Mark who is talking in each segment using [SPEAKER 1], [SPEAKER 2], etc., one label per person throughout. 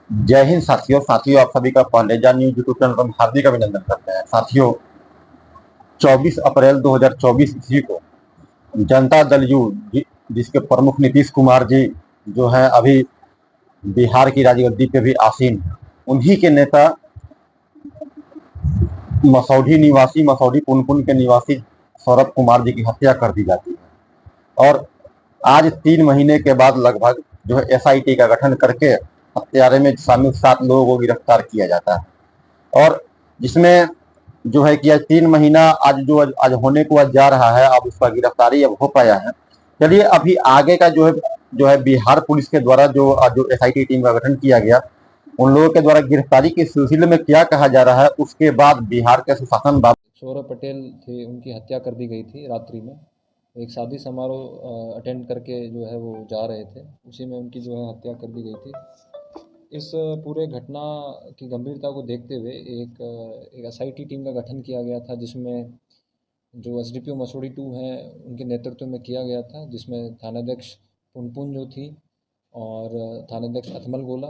[SPEAKER 1] जय हिंद साथियों। आप सभी का पहलेजा न्यूज यूट्यूब चैनल पर हम हार्दिक अभिनंदन करते हैं। साथियों, 24 अप्रैल 2024 ईस्वी को जनता दल यू जिसके प्रमुख नीतीश कुमार जी जो है अभी बिहार की राजगद्दी पे भी आसीन है, उन्हीं के नेता मसौढ़ी पुनपुन के निवासी सौरभ कुमार जी की हत्या कर दी जाती है। और आज 3 महीने के बाद लगभग जो है एसआईटी का गठन करके हत्यारे में शामिल 7 लोगों को गिरफ्तार किया जाता है। और जिसमें जो है कि आज 3 महीना आज होने को आज जा रहा है, अब उसका गिरफ्तारी अब हो पाया है। चलिए अभी आगे का जो है बिहार पुलिस के द्वारा जो एसआईटी टीम का गठन किया गया, उन लोगों के द्वारा गिरफ्तारी के सिलसिले में क्या कहा जा रहा है, उसके बाद बिहार के सुशासन बाबू
[SPEAKER 2] सौरभ पटेल थे, उनकी हत्या कर दी गई थी रात्रि में। एक शादी समारोह अटेंड करके जो है वो जा रहे थे, उसी में उनकी जो है हत्या कर दी गई थी। इस पूरे घटना की गंभीरता को देखते हुए एक एसआईटी टीम का गठन किया गया था, जिसमें जो एसडीपीओ मसूरी 2 हैं उनके नेतृत्व में किया गया था, जिसमें थानाध्यक्ष पुनपुन जो थी और थानाध्यक्ष अथमल गोला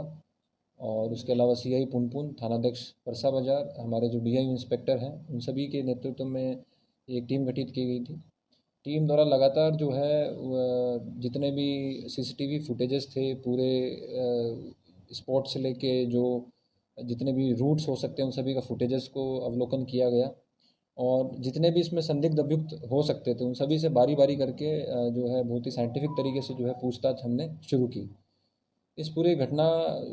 [SPEAKER 2] और उसके अलावा सीआई पुनपुन, थानाध्यक्ष परसा बाजार, हमारे जो डीआई इंस्पेक्टर हैं, उन सभी के नेतृत्व में एक टीम गठित की गई थी। टीम द्वारा लगातार जो है जितने भी सीसीटीवी फुटेजेस थे पूरे स्पॉट से लेके जो जितने भी रूट्स हो सकते हैं उन सभी का फुटेजेस को अवलोकन किया गया और जितने भी इसमें संदिग्ध अभियुक्त हो सकते थे उन सभी से बारी बारी करके जो है बहुत ही साइंटिफिक तरीके से जो है पूछताछ हमने शुरू की। इस पूरी घटना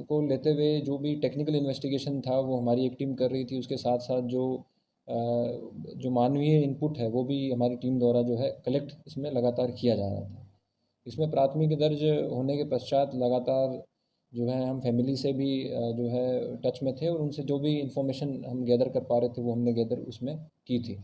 [SPEAKER 2] को लेते हुए जो भी टेक्निकल इन्वेस्टिगेशन था वो हमारी एक टीम कर रही थी, उसके साथ साथ जो मानवीय इनपुट है वो भी हमारी टीम द्वारा जो है कलेक्ट इसमें लगातार किया जा रहा था। इसमें प्राथमिक दर्ज होने के पश्चात लगातार जो है हम फैमिली से भी जो है टच में थे और उनसे जो भी इंफॉर्मेशन हम गैदर कर पा रहे थे वो हमने गैदर उसमें की थी।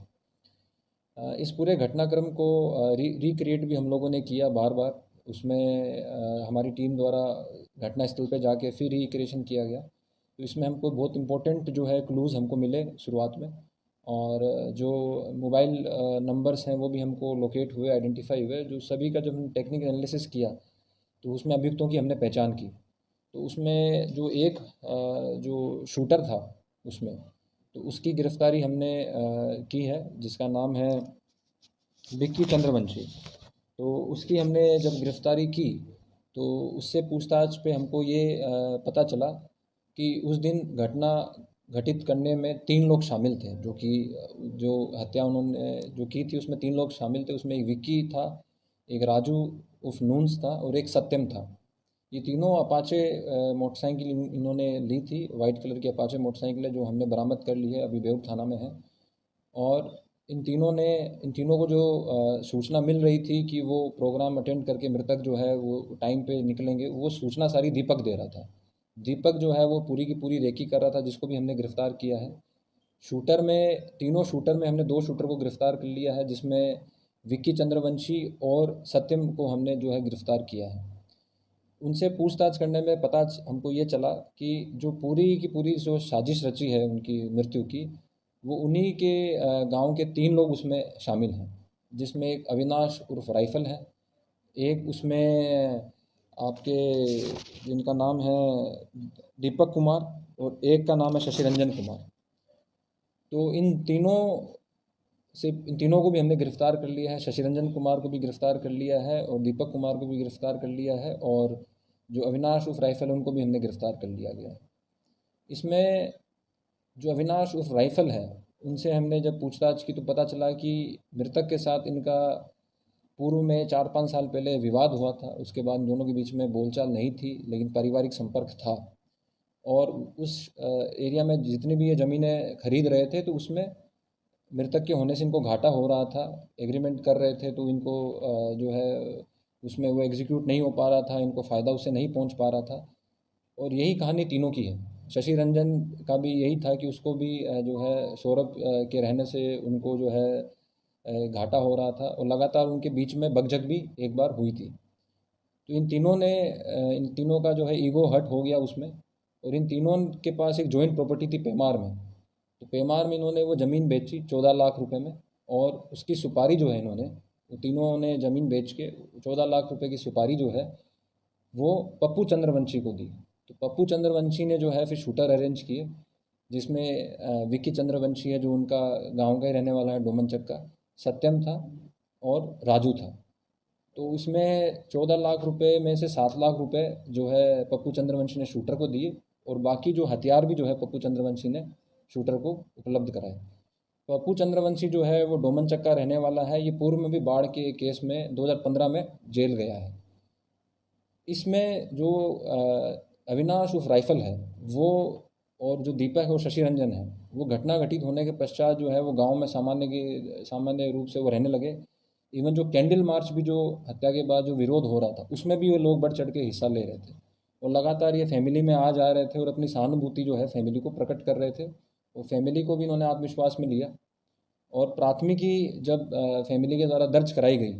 [SPEAKER 2] इस पूरे घटनाक्रम को रिक्रिएट भी हम लोगों ने किया बार बार। उसमें हमारी टीम द्वारा घटनास्थल पे जाके फिर रिक्रिएशन किया गया, तो इसमें हमको बहुत इम्पोर्टेंट जो है क्लूज़ हमको मिले शुरुआत में और जो मोबाइल नंबर्स हैं वो भी हमको लोकेट हुए, आइडेंटिफाई हुए, जो सभी का जब हम टेक्निकल एनालिसिस किया तो उसमें अभियुक्तों की हमने पहचान की। तो उसमें जो एक जो शूटर था उसमें, तो उसकी गिरफ्तारी हमने की है, जिसका नाम है विक्की चंद्रवंशी। तो उसकी हमने जब गिरफ्तारी की तो उससे पूछताछ पे हमको ये पता चला कि उस दिन घटना घटित करने में 3 लोग शामिल थे, जो कि जो हत्या उन्होंने जो की थी उसमें 3 लोग शामिल थे। उसमें एक विक्की था, एक राजू उर्फ नून्स था और एक सत्यम था। ये तीनों अपाचे मोटरसाइकिल इन्होंने ली थी, वाइट कलर की अपाचे मोटरसाइकिल है जो हमने बरामद कर ली है, अभी बेउर थाना में है। और इन तीनों को जो सूचना मिल रही थी कि वो प्रोग्राम अटेंड करके मृतक जो है वो टाइम पे निकलेंगे, वो सूचना सारी दीपक दे रहा था। दीपक जो है वो पूरी की पूरी रेकी कर रहा था, जिसको भी हमने गिरफ्तार किया है। तीनों शूटर में हमने 2 शूटर को गिरफ्तार कर लिया है, जिसमें विक्की चंद्रवंशी और सत्यम को हमने जो है गिरफ्तार किया है। उनसे पूछताछ करने में पता हमको ये चला कि जो पूरी की पूरी जो साजिश रची है उनकी मृत्यु की, वो उन्हीं के गांव के 3 लोग उसमें शामिल हैं, जिसमें एक अविनाश उर्फ राइफल है, एक उसमें आपके जिनका नाम है दीपक कुमार और एक का नाम है शशि रंजन कुमार। तो इन तीनों को भी हमने गिरफ्तार कर लिया है। शशि रंजन कुमार को भी गिरफ्तार कर लिया है और दीपक कुमार को भी गिरफ्तार कर लिया है और जो अविनाश उर्फ राइफल है उनको भी हमने गिरफ्तार कर लिया गया है। इसमें जो अविनाश उर्फ राइफल है उनसे हमने जब पूछताछ की तो पता चला कि मृतक के साथ इनका पूर्व में 4-5 साल पहले विवाद हुआ था। उसके बाद दोनों के बीच में बोलचाल नहीं थी, लेकिन पारिवारिक संपर्क था। और उस एरिया में जितनी भी ये ज़मीनें खरीद रहे थे तो उसमें मृतक के होने से इनको घाटा हो रहा था। एग्रीमेंट कर रहे थे तो इनको जो है उसमें वो एग्जीक्यूट नहीं हो पा रहा था, इनको फ़ायदा उससे नहीं पहुंच पा रहा था। और यही कहानी तीनों की है। शशि रंजन का भी यही था कि उसको भी जो है सौरभ के रहने से उनको जो है घाटा हो रहा था और लगातार उनके बीच में बकझक भी एक बार हुई थी। तो इन तीनों का जो है ईगो हर्ट हो गया उसमें। और इन तीनों के पास एक जॉइंट प्रॉपर्टी थी पेमार में, तो पेमार में इन्होंने वो ज़मीन बेची 14 लाख रुपए में और उसकी सुपारी जो है इन्होंने वो तीनों ने ज़मीन बेच के 14 लाख रुपए की सुपारी जो है वो पप्पू चंद्रवंशी को दी। तो पप्पू चंद्रवंशी ने जो है फिर शूटर अरेंज किए, जिसमें विक्की चंद्रवंशी है जो उनका गांव का ही रहने वाला है, डोमनचक का, सत्यम था और राजू था। तो उसमें 14 लाख रुपए में से 7 लाख रुपए जो है पप्पू चंद्रवंशी ने शूटर को दिए, और बाकी जो हथियार भी जो है पप्पू चंद्रवंशी ने शूटर को उपलब्ध कराए। पप्पू चंद्रवंशी जो है वो डोमनचक का रहने वाला है। ये पूर्व में भी बाढ़ के केस में 2015 में जेल गया है। इसमें जो अविनाश उर्फ राइफल है वो, और जो दीपक है और शशि रंजन है, वो घटना घटित होने के पश्चात जो है वो गांव में सामान्य रूप से वो रहने लगे। इवन जो कैंडल मार्च भी जो हत्या के बाद जो विरोध हो रहा था, उसमें भी वो लोग बढ़ चढ़ के हिस्सा ले रहे थे, और लगातार ये फैमिली में आ जा रहे थे और अपनी सहानुभूति जो है फैमिली को प्रकट कर रहे थे। और फैमिली को भी इन्होंने आत्मविश्वास में लिया, और प्राथमिकी जब फैमिली के द्वारा दर्ज कराई गई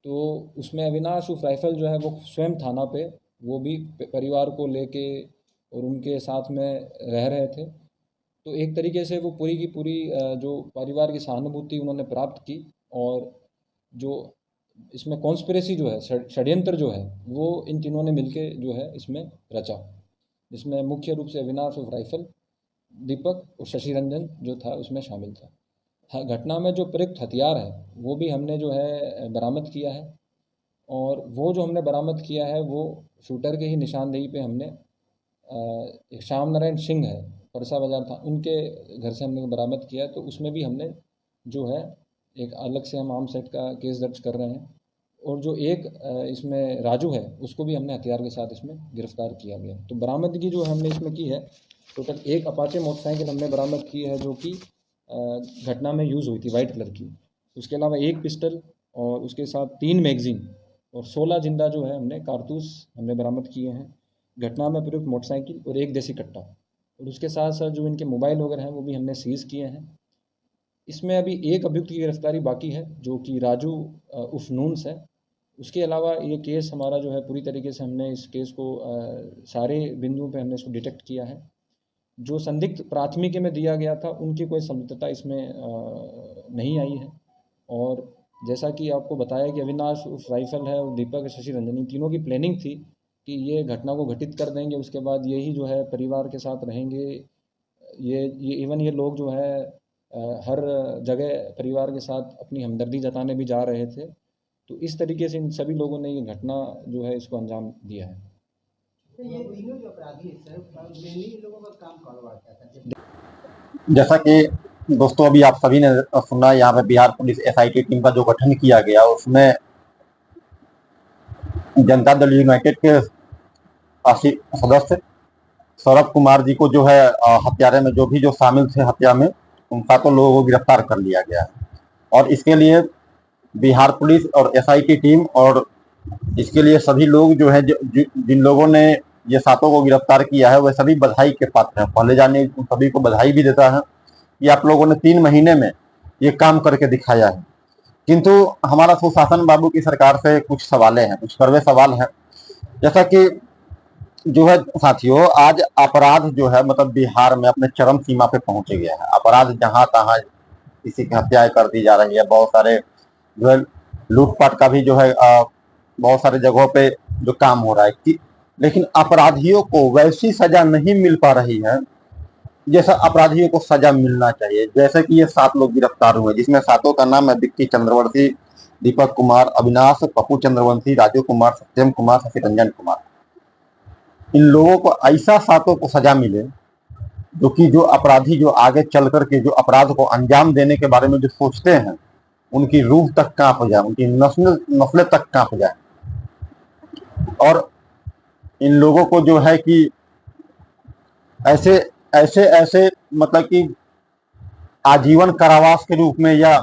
[SPEAKER 2] तो उसमें अविनाश उर्फ राइफल जो है वो स्वयं थाना पे वो भी परिवार को लेके और उनके साथ में रह रहे थे। तो एक तरीके से वो पूरी की पूरी जो परिवार की सहानुभूति उन्होंने प्राप्त की, और जो इसमें कॉन्स्पिरेसी जो है, षड्यंत्र जो है, वो इन तीनों ने मिलके जो है इसमें रचा, जिसमें मुख्य रूप से अविनाश उर्फ राइफल, दीपक और शशि रंजन जो था उसमें शामिल था। हाँ, घटना में जो प्रयुक्त हथियार है वो भी हमने जो है बरामद किया है, और वो जो हमने बरामद किया है वो शूटर के ही निशानदेही पे हमने एक श्याम नारायण सिंह है, परसा बाजार था, उनके घर से हमने बरामद किया है। तो उसमें भी हमने जो है एक अलग से हम आर्म्स एक्ट का केस दर्ज कर रहे हैं, और जो एक इसमें राजू है उसको भी हमने हथियार के साथ इसमें गिरफ्तार किया गया। तो बरामदगी जो हमने इसमें की है, टोटल एक अपाचे मोटरसाइकिल हमने बरामद की है जो कि घटना में यूज़ हुई थी, वाइट कलर की। उसके अलावा एक पिस्टल और उसके साथ 3 मैगजीन और 16 जिंदा जो है हमने कारतूस हमने बरामद किए हैं। घटना में प्रयुक्त मोटरसाइकिल और एक देसी कट्टा, और उसके साथ साथ जो इनके मोबाइल वगैरह हैं वो भी हमने सीज़ किए हैं। इसमें अभी एक अभियुक्त की गिरफ्तारी बाकी है जो कि राजू उर्फ नून्स है। उसके अलावा ये केस हमारा जो है पूरी तरीके से हमने इस केस को सारे बिंदुओं पे हमने इसको डिटेक्ट किया है। जो संदिग्ध प्राथमिकी में दिया गया था उनकी कोई संलिप्तता इसमें नहीं आई है, और जैसा कि आपको बताया कि अविनाश उर्फ राइफल है और दीपक शशि रंजन, इन तीनों की प्लानिंग थी कि ये घटना को घटित कर देंगे, उसके बाद यही जो है परिवार के साथ रहेंगे। ये इवन ये लोग जो है हर जगह परिवार के साथ अपनी हमदर्दी जताने भी जा रहे थे। तो इस तरीके से इन सभी लोगों ने ये घटना जो है इसको अंजाम दिया है।
[SPEAKER 3] ये तीनों जो अपराधी हैं मेनली इन लोगों का काम कारोबार क्या था?
[SPEAKER 1] जैसा कि दोस्तों अभी आप सभी ने सुना, यहाँ पे बिहार पुलिस एसआईटी टीम का जो गठन किया गया उसमें जनता दल यूनाइटेड के सदस्य सौरभ कुमार जी को जो है हत्यारे में जो शामिल थे हत्या में, उन 7 लोगों को गिरफ्तार कर लिया गया है। और इसके लिए बिहार पुलिस और एसआईटी टीम और इसके लिए सभी लोग जो है जिन लोगों ने ये 7 को गिरफ्तार किया है वह सभी बधाई के पात्र हैं। पहले जाने उन सभी को बधाई भी देता है कि आप लोगों ने 3 महीने में ये काम करके दिखाया है। किंतु हमारा सुशासन बाबू की सरकार से कुछ सवालें हैं, कुछ कड़वे सवाल हैं। जैसा कि जो है साथियों, आज अपराध जो है मतलब बिहार में अपने चरम सीमा पे पहुंच गया है। अपराध जहां तहां किसी की हत्याएं कर दी जा रही है, बहुत सारे जो है लूटपाट का भी जो है बहुत सारे जगहों पे जो काम हो रहा है कि, लेकिन अपराधियों को वैसी सजा नहीं मिल पा रही है जैसा अपराधियों को सजा मिलना चाहिए। जैसे कि ये 7 लोग गिरफ्तार हुए, जिसमें 7 का नाम है विक्की चंद्रवंशी, दीपक कुमार, अविनाश, पप्पू चंद्रवंशी, राजू कुमार, सत्यम कुमार, शशि रंजन कुमार। इन लोगों को ऐसा 7 को सजा मिले जो कि जो अपराधी जो आगे चल करके जो अपराध को अंजाम देने के बारे में जो सोचते हैं उनकी रूह तक कांप जाए, उनकी नस्लें तक कांप जाए। और इन लोगों को जो है कि ऐसे ऐसे ऐसे मतलब कि आजीवन कारावास के रूप में या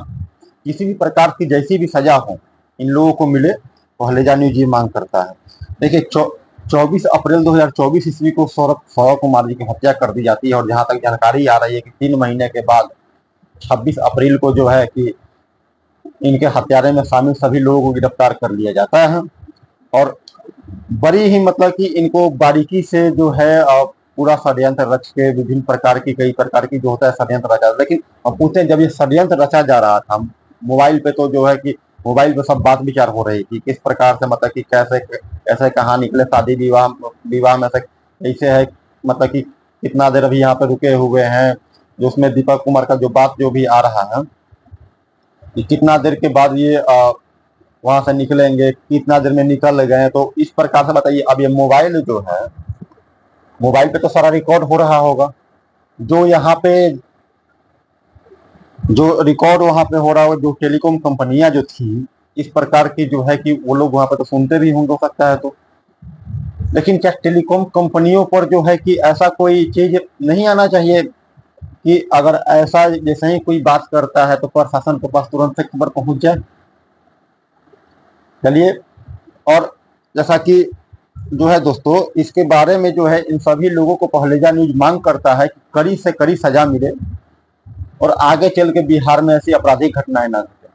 [SPEAKER 1] किसी भी प्रकार की जैसी भी सजा हो इन लोगों को मिले, पहले न्यूज ये मांग करता है। देखिए 24 अप्रैल 2024 ईस्वी को सौरभ कुमार जी की हत्या कर दी जाती है, और जहां तक जानकारी आ रही है कि 3 महीने के बाद 26 अप्रैल को जो है कि इनके हत्यारे में शामिल सभी लोगों को गिरफ्तार कर लिया जाता है। और बड़ी ही मतलब कि इनको बारीकी से जो है पूरा षड्यंत्र रच के विभिन्न प्रकार की कई प्रकार की जो होता है षड्यंत्र रचा। लेकिन अब पूछते हैं जब ये षड्यंत्र रचा जा रहा था मोबाइल पे, तो जो है कि मोबाइल पे सब बात विचार हो रही थी किस प्रकार से मतलब कि कैसे कहाँ निकले शादी विवाह में से ऐसे है, मतलब कि कितना देर अभी यहाँ पे रुके हुए हैं, जो उसमें दीपक कुमार का जो बात जो भी आ रहा है कि कितना देर के बाद ये वहां से निकलेंगे, कितना देर में निकल गए हैं, तो इस प्रकार से बताइए। अब ये मोबाइल जो है, मोबाइल पे तो सारा रिकॉर्ड हो रहा होगा, जो यहाँ पे जो रिकॉर्ड वहां पे हो रहा होगा, जो टेलीकॉम कंपनियां जो थी इस प्रकार की जो है कि वो लोग वहां पे तो सुनते भी होंगे, हो सकता है तो। लेकिन क्या टेलीकॉम कंपनियों पर जो है कि ऐसा कोई चीज नहीं आना चाहिए कि अगर ऐसा जैसे ही कोई बात करता है तो प्रशासन के पास तुरंत से खबर पहुंच जाए। चलिए, और जैसा कि जो है दोस्तों, इसके बारे में जो है इन सभी लोगों को पहलेजा न्यूज मांग करता है कि कड़ी से कड़ी सजा मिले और आगे चल के बिहार में ऐसी आपराधिक घटनाएं ना घटे।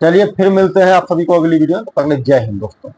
[SPEAKER 1] चलिए फिर मिलते हैं आप सभी को अगली वीडियो में। तब तक के लिए जय हिंद दोस्तों।